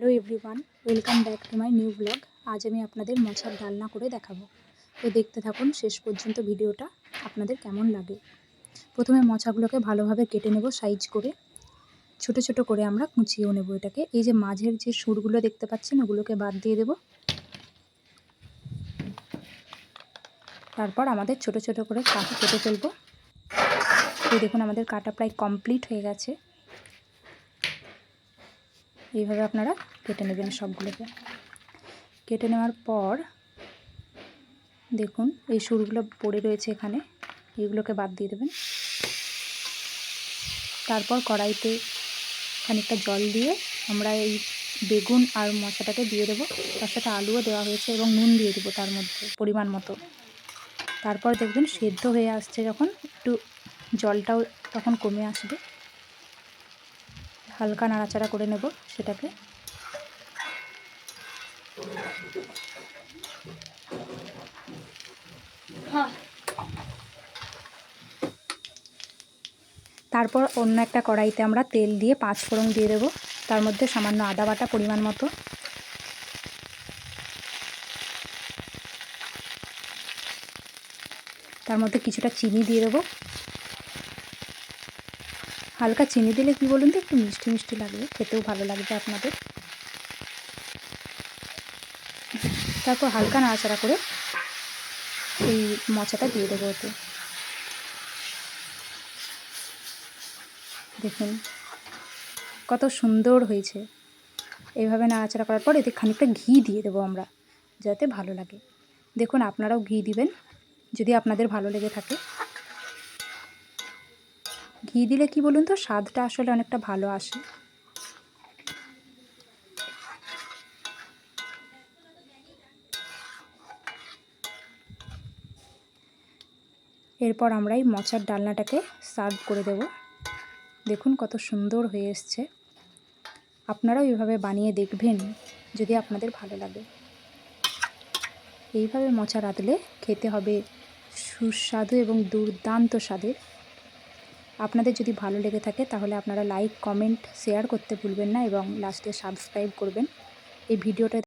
Hello everyone, welcome back to my new blog. আজ আমি আপনাদের মোচার ডালনা করে দেখাবো। তো দেখতে থাকুন শেষ পর্যন্ত ভিডিওটা, আপনাদের কেমন লাগে। প্রথমে মোচাগুলোকে ভালোভাবে কেটে নেব সাইজ করে, ছোট ছোট করে আমরা কুচিয়েও নেব এটাকে। এই যে মাঝের যে সুরগুলো দেখতে পাচ্ছেন ওগুলোকে বাদ দিয়ে দেব। তারপর আমাদের ছোট ছোট করে কাটা কেটে ফেলবো। এই দেখুন আমাদের কাটা প্রায় কমপ্লিট হয়ে গেছে। এইভাবে আপনারা কেটে নেবেন সবগুলোকে। কেটে নেওয়ার পর দেখুন এই সুরগুলো পড়ে রয়েছে এখানে, এইগুলোকে বাদ দিয়ে দেবেন। তারপর কড়াইতে খানিকটা জল দিয়ে আমরা এই বেগুন আর মোচাটাকে দিয়ে দেবো। তার সাথে আলুও দেওয়া হয়েছে এবং নুন দিয়ে দেবো তার মধ্যে পরিমাণ মতো। তারপর দেখবেন সেদ্ধ হয়ে আসছে যখন, একটু জলটাও তখন কমে আসবে। হালকা নাড়াচাড়া করে নেব সেটাকে। তারপর অন্য একটা কড়াইতে আমরা তেল দিয়ে 5 ফোড়ন দিয়ে দেবো। তার মধ্যে সামান্য আদা বাটা পরিমাণ মতো, তার মধ্যে কিছুটা চিনি দিয়ে দেবো। হালকা চিনি দিলে কি বলুন তো, একটু মিষ্টি মিষ্টি লাগবে, খেতেও ভালো লাগবে আপনাদের। তারপর হালকা নাড়াচাড়া করে এই মোচাটা দিয়ে দেবো ওতে। দেখুন কত সুন্দর হয়েছে। এইভাবে নাড়াচাড়া করার পর এতে খানিকটা ঘি দিয়ে দেবো আমরা, যাতে ভালো লাগে। দেখুন আপনারাও ঘি দিবেন যদি আপনাদের ভালো লেগে থাকে। ঘি দিলে কি বলুন তো, স্বাদটা আসলে অনেকটা ভালো আসে। এরপর আমরা এই মোচার ডালনাটাকে সার্ভ করে দেব। দেখুন কত সুন্দর হয়ে এসছে। আপনারাও এইভাবে বানিয়ে দেখবেন যদি আপনাদের ভালো লাগে। এইভাবে মোচা রাঁধলে খেতে হবে সুস্বাদু এবং দুর্দান্ত স্বাদের। আপনাদের যদি ভালো লেগে থাকে তাহলে আপনারা লাইক, কমেন্ট, শেয়ার করতে ভুলবেন না এবং লাস্টে সাবস্ক্রাইব করবেন। এই ভিডিওটা